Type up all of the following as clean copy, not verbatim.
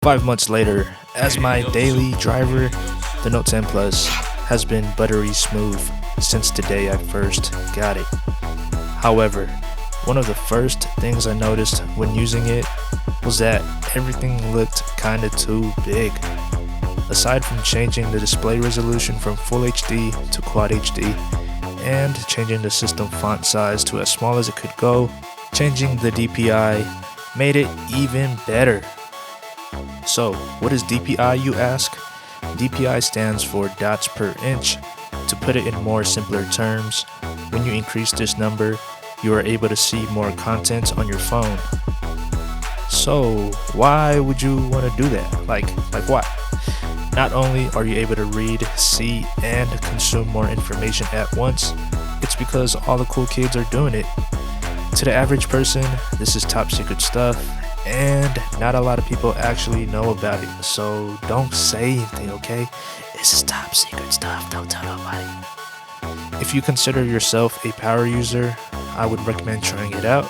5 months later, as my daily driver, the Note 10 Plus has been buttery smooth since the day I first got it. However, one of the first things I noticed when using it was that everything looked kinda too big. Aside from changing the display resolution from Full HD to Quad HD, and changing the system font size to as small as it could go, changing the DPI made it even better. So, what is DPI, you ask? DPI stands for dots per inch. To put it in more simpler terms, when you increase this number, you are able to see more content on your phone. So, why would you want to do that? Like what? Not only are you able to read, see, and consume more information at once, it's because all the cool kids are doing it. To the average person, this is top secret stuff, and not a lot of people actually know about it, so don't say anything, okay? This is top secret stuff, don't tell nobody. If you consider yourself a power user, I would recommend trying it out,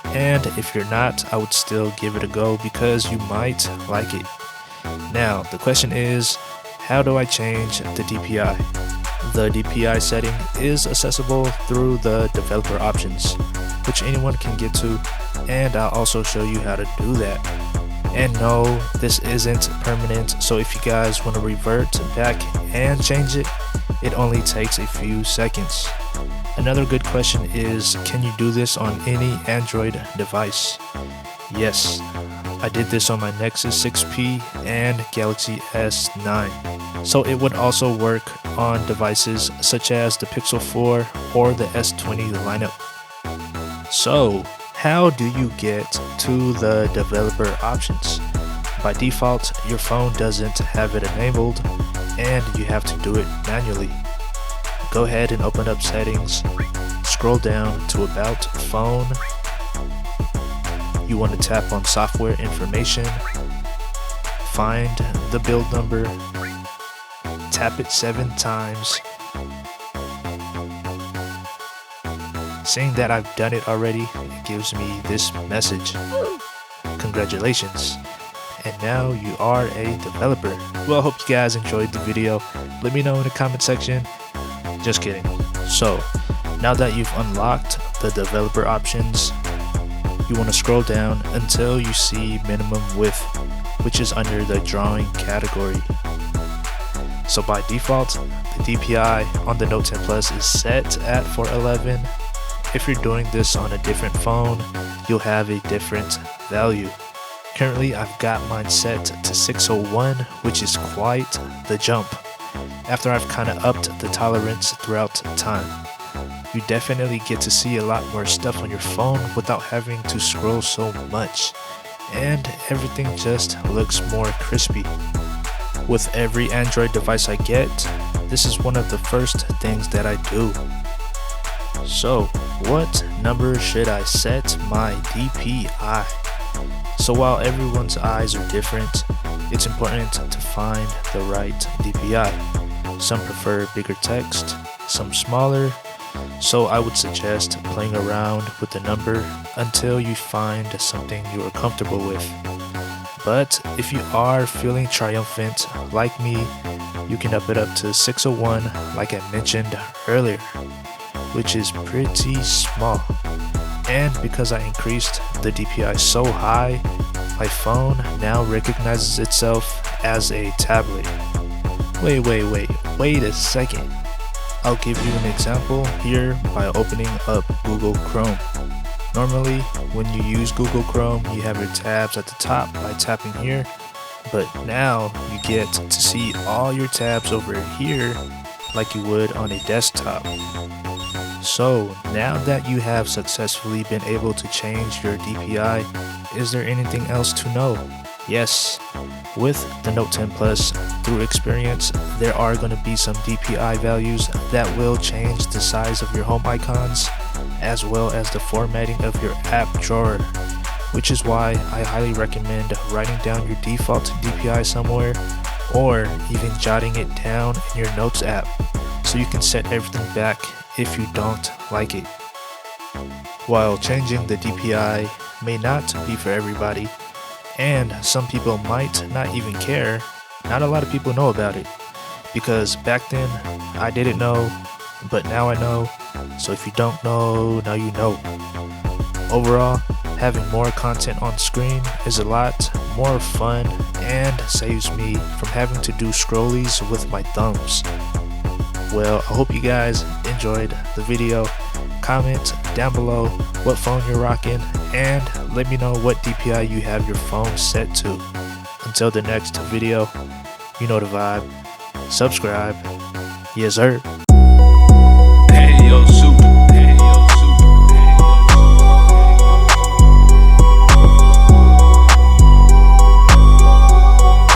and if you're not, I would still give it a go because you might like it. Now, the question is, how do I change the DPI? The DPI setting is accessible through the developer options, which anyone can get to, and I'll also show you how to do that. And no, this isn't permanent, so if you guys want to revert back and change it, it only takes a few seconds. Another good question is, can you do this on any Android device? Yes, I did this on my Nexus 6P and Galaxy S9. So it would also work on devices such as the Pixel 4 or the S20 lineup. So, how do you get to the developer options? By default, your phone doesn't have it enabled and you have to do it manually. Go ahead and open up settings, scroll down to about phone. You want to tap on software information, find the build number, tap it 7 times. Seeing that I've done it already, it gives me this message. Congratulations, and now you are a developer. Well, I hope you guys enjoyed the video. Let me know in the comment section. Just kidding. So, now that you've unlocked the developer options, you want to scroll down until you see minimum width, which is under the drawing category. So by default, the DPI on the Note 10 Plus is set at 411. If you're doing this on a different phone, you'll have a different value. Currently, I've got mine set to 601, which is quite the jump, after I've kind of upped the tolerance throughout time. You definitely get to see a lot more stuff on your phone without having to scroll so much, and everything just looks more crispy. With every Android device I get, this is one of the first things that I do. So, what number should I set my DPI? So while everyone's eyes are different, it's important to find the right DPI. Some prefer bigger text, some smaller, so I would suggest playing around with the number until you find something you are comfortable with. But if you are feeling triumphant like me, you can up it up to 601 like I mentioned earlier, which is pretty small. And because I increased the DPI so high, my phone now recognizes itself as a tablet. Wait a second. I'll give you an example here by opening up Google Chrome. Normally, when you use Google Chrome, you have your tabs at the top by tapping here, but now you get to see all your tabs over here like you would on a desktop. So, now that you have successfully been able to change your DPI, is there anything else to know? Yes, with the Note 10 Plus, through experience, there are going to be some DPI values that will change the size of your home icons, as well as the formatting of your app drawer, which is why I highly recommend writing down your default DPI somewhere, or even jotting it down in your Notes app, so you can set everything back if you don't like it. While changing the DPI may not be for everybody, And some people might not even care. Not a lot of people know about it, because back then I didn't know, but now I know. So if you don't know, now you know. Overall, having more content on screen is a lot more fun and saves me from having to do scrollies with my thumbs. Well, I hope you guys enjoyed the video. Comment down below what phone you're rocking and let me know what DPI you have your phone set to. Until the next video, you know the vibe. Subscribe. Yes sir.